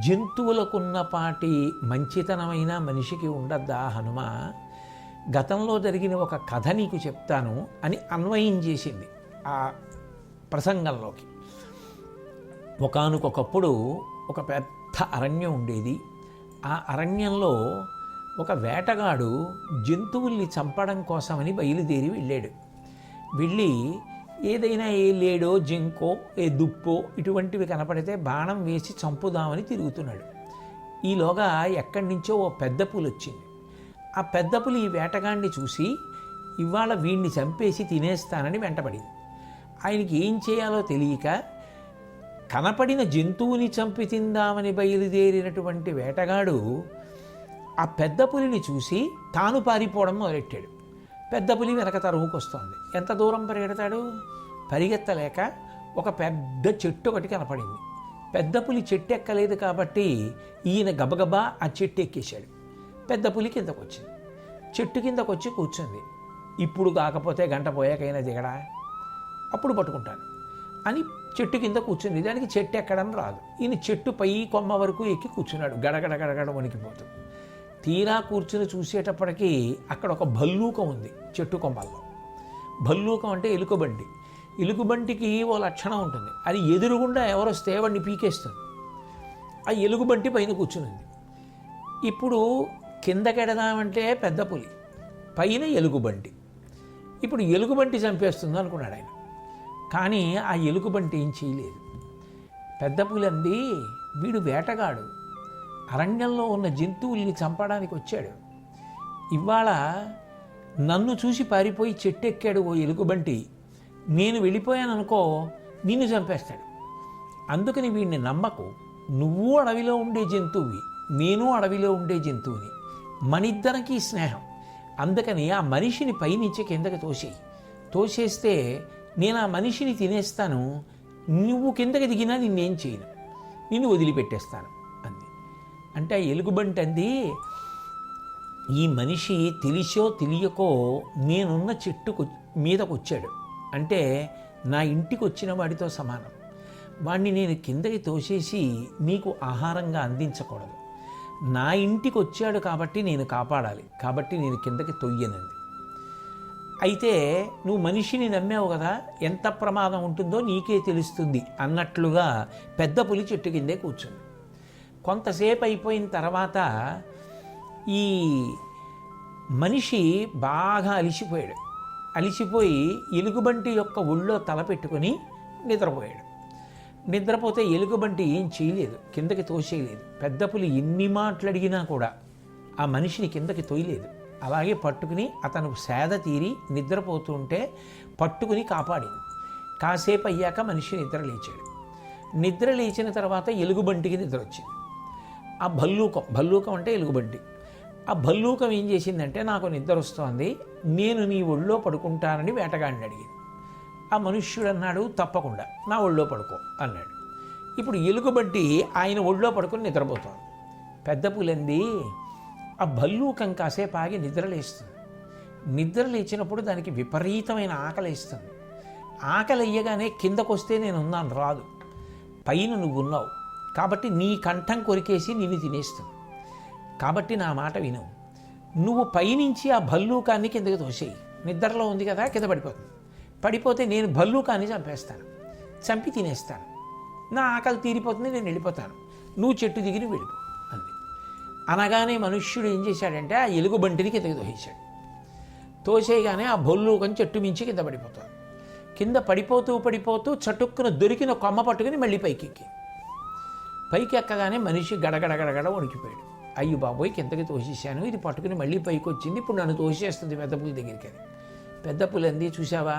జంతువులకున్నపాటి మంచితనమైన మనిషికి ఉండద్దా హనుమ? గతంలో జరిగిన ఒక కథ నీకు చెప్తాను అని అన్వయం చేసింది ఆ ప్రసంగంలోకి. ఒకానొకప్పుడు ఒక పెద్ద అరణ్యం ఉండేది. ఆ అరణ్యంలో ఒక వేటగాడు జంతువుల్ని చంపడం కోసమని బయలుదేరి వెళ్ళాడు. వెళ్ళి ఏదైనా ఏ లేడో జింకో ఏ దుప్పో ఇటువంటివి కనపడితే బాణం వేసి చంపుదామని తిరుగుతున్నాడు. ఈలోగా ఎక్కడి నుంచో ఓ పెద్ద పులి వచ్చింది. ఆ పెద్ద పులి ఈ వేటగాడిని చూసి ఇవాళ వీడిని చంపేసి తినేస్తానని వెంటపడింది. ఆయనకి ఏం చేయాలో తెలియక కనపడిన జంతువుని చంపి తిందామని బయలుదేరినటువంటి వేటగాడు ఆ పెద్ద పులిని చూసి తాను పారిపోవడం మొదలెట్టాడు. పెద్ద పులి వెనక తరుముకొస్తోంది. ఎంత దూరం పరిగెడతాడు? పరిగెత్తలేక ఒక పెద్ద చెట్టు ఒకటి కనపడింది. పెద్ద పులి చెట్టు ఎక్కలేదు కాబట్టి ఈయన గబగబా ఆ చెట్టు ఎక్కేశాడు. పెద్ద పులి కిందకు వచ్చింది. చెట్టు కిందకు వచ్చి కూర్చుంది. ఇప్పుడు కాకపోతే గంట పోయాకైనా దిగడా, అప్పుడు పట్టుకుంటాను అని చెట్టు కింద కూర్చుంది. దానికి చెట్టు ఎక్కడం రాదు. ఈయన చెట్టు పై కొమ్మ వరకు ఎక్కి కూర్చున్నాడు, గడగడ గడగడ వణికిపోతూ. తీరా కూర్చుని చూసేటప్పటికీ అక్కడ ఒక భల్లూకం ఉంది చెట్టు కొమ్మల్లో. భల్లూకం అంటే ఎలుకబంటి. ఎలుగుబంటికి ఓ లక్షణం ఉంటుంది, అది ఎదురుగుండా ఎవరొస్తే వాడిని పీకేస్తుంది. ఆ ఎలుగుబంటి పైన కూర్చునింది. ఇప్పుడు కిందకెడదామంటే పెద్ద పులి, పైన ఎలుగుబంటి. ఇప్పుడు ఎలుగుబంటి చంపేస్తుంది అనుకున్నాడు ఆయన. కానీ ఆ ఎలుగుబంటి ఏం చేయలేదు. పెద్ద పులి అంది, వీడు వేటగాడు, అరణ్యంలో ఉన్న జంతువుల్ని చంపడానికి వచ్చాడు. ఇవాళ నన్ను చూసి పారిపోయి చెట్టు ఎక్కాడు ఓ ఎలుగుబంటి. నేను వెళ్ళిపోయాను అనుకో, నిన్ను చంపేస్తాడు. అందుకని వీడిని నమ్మకు. నువ్వు అడవిలో ఉండే జంతువువి, నేను అడవిలో ఉండే జంతువుని, మనిద్దరికీ స్నేహం. అందుకని ఆ మనిషిని పైనుంచి కిందకి తోసేస్తే నేను ఆ మనిషిని తినేస్తాను. నువ్వు కిందకి దిగినా నిన్నేం చేయను, నిన్ను వదిలిపెట్టేస్తాను అంది. అంటే ఆ ఎలుగుబంటి అంది, ఈ మనిషి తెలిసో తెలియకో నేనున్న చెట్టు మీదకు వచ్చాడు అంటే నా ఇంటికి వచ్చిన వాడితో సమానం. వాడిని నేను కిందకి తోసేసి నీకు ఆహారంగా అందించకూడదు. నా ఇంటికి వచ్చాడు కాబట్టి నేను కాపాడాలి, కాబట్టి నేను కిందకి తొయ్యనంది. అయితే నువ్వు మనిషిని నమ్మావు కదా, ఎంత ప్రమాదం ఉంటుందో నీకే తెలుస్తుంది అన్నట్లుగా పెద్ద పులి చెట్టు కిందే కూర్చుంది. కొంతసేపు అయిపోయిన తర్వాత ఈ మనిషి బాగా అలిసిపోయి ఎలుగుబంటి యొక్క ఒళ్ళో తల పెట్టుకొని నిద్రపోయాడు. నిద్రపోతే ఎలుగుబంటి ఏం చేయలేదు, కిందకి తోసేయలేదు. పెద్ద పులి ఎన్ని మాటలు అడిగినా కూడా ఆ మనిషిని కిందకి తోయలేదు. అలాగే పట్టుకుని అతను సేద తీరి నిద్రపోతూ ఉంటే పట్టుకుని కాపాడింది. కాసేపు అయ్యాక మనిషి నిద్ర లేచాడు. నిద్ర లేచిన తర్వాత ఎలుగుబంటికి నిద్ర వచ్చింది. ఆ భల్లూకం అంటే ఎలుగుబంటి. ఆ భల్లూకం ఏం చేసిందంటే, నాకు నిద్ర వస్తోంది, నేను నీ ఒళ్ళో పడుకుంటానని వేటగాడిని అడిగింది. ఆ మనుష్యుడు అన్నాడు, తప్పకుండా నా ఒళ్ళో పడుకో అన్నాడు. ఇప్పుడు ఎలుగుబంటి ఆయన ఒళ్ళో పడుకొని నిద్రపోతాడు. పెద్ద పులంది, ఆ భల్లూకం కాసేపు ఆగి నిద్రలేస్తుంది. నిద్ర లేచినప్పుడు దానికి విపరీతమైన ఆకలి వేస్తుంది. ఆకలి అయ్యగానే కిందకొస్తే నేనున్నాను రాదు, పైన నువ్వు ఉన్నావు కాబట్టి నీ కంఠం కొరికేసి నిన్ను తినేస్తుంది. కాబట్టి నా మాట విను, నువ్వు పైనుంచి ఆ భల్లూకాన్ని కిందకి తోసేయి. నిద్రలో ఉంది కదా, కింద పడిపోతే నేను భల్లూకాన్ని చంపేస్తాను, చంపి తినేస్తాను. నా ఆకలి తీరిపోతుంది, నేను వెళ్ళిపోతాను, నువ్వు చెట్టు దిగిని వెళ్ళిపో అంది. అనగానే మనుష్యుడు ఏం చేశాడంటే ఆ ఎలుగుబంటిని కిందకి తోసేయగానే ఆ భల్లూకం చెట్టు మించి కింద పడిపోతాడు. కింద పడిపోతూ చటుక్కున దొరికిన కొమ్మ పట్టుకుని మళ్ళీ పైకి ఎక్కగానే మనిషి గడగడగడగడ వణికిపోయాడు. అయ్యో బాబోయ్, కిందకి తోసేసాను, ఇది పట్టుకుని మళ్ళీ పైకి వచ్చింది, ఇప్పుడు నన్ను తోసేస్తుంది పెద్ద పులి దగ్గరికి అని. పెద్ద పులి అంది, చూసావా,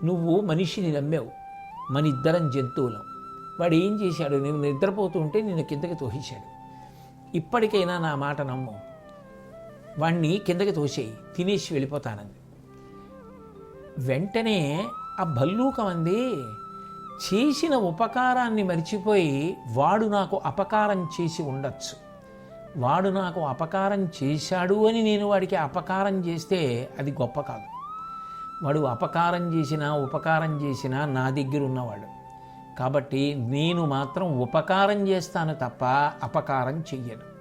నువ్వు మనిషిని నమ్మావు, మన ఇద్దరం జంతువులం. వాడు ఏం చేశాడు, నేను నిద్రపోతూ ఉంటే నిన్ను కిందకి తోసేశాడు. ఇప్పటికైనా నా మాట నమ్ము, వాణ్ణి కిందకి తోసేయి, తినేసి వెళ్ళిపోతానంది. వెంటనే ఆ భల్లూకం అంది, చేసిన ఉపకారాన్ని మరిచిపోయి వాడు నాకు అపకారం చేసి ఉండొచ్చు, వాడు నాకు అపకారం చేశాడు అని నేను వాడికి అపకారం చేస్తే అది గొప్ప కాదు. వాడు అపకారం చేసినా ఉపకారం చేసినా నా దగ్గర ఉన్నవాడు, కాబట్టి నేను మాత్రం ఉపకారం చేస్తాను తప్ప అపకారం చెయ్యను.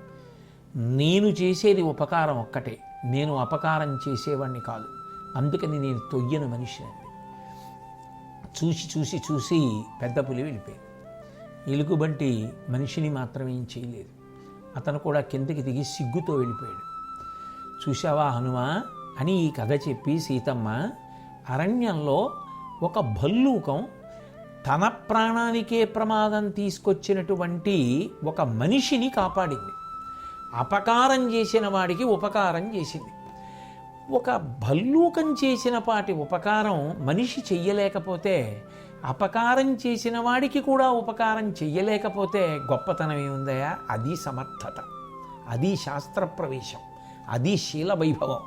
నేను చేసేది ఉపకారం ఒక్కటే, నేను అపకారం చేసేవాడిని కాదు. అందుకని నేను తొయ్యను మనిషి అండి. చూసి చూసి చూసి పెద్ద పులి వెళ్ళిపోయింది. ఎలుగుబంటి మనిషిని మాత్రం ఏం చేయలేదు. అతను కూడా కిందకి దిగి సిగ్గుతో వెళ్ళిపోయాడు. చూశావా హనుమా అని ఈ కథ చెప్పి సీతమ్మ అరణ్యంలో ఒక భల్లూకం తన ప్రాణానికే ప్రమాదం తీసుకొచ్చినటువంటి ఒక మనిషిని కాపాడింది. అపకారం చేసిన వాడికి ఉపకారం చేసింది. ఒక భల్లూకం చేసిన పాటి ఉపకారం మనిషి చెయ్యలేకపోతే, అపకారం చేసిన వాడికి కూడా ఉపకారం చెయ్యలేకపోతే గొప్పతనం ఏముందయా? అది సమర్థత, అది శాస్త్ర ప్రవేశం, అది శీల వైభవం.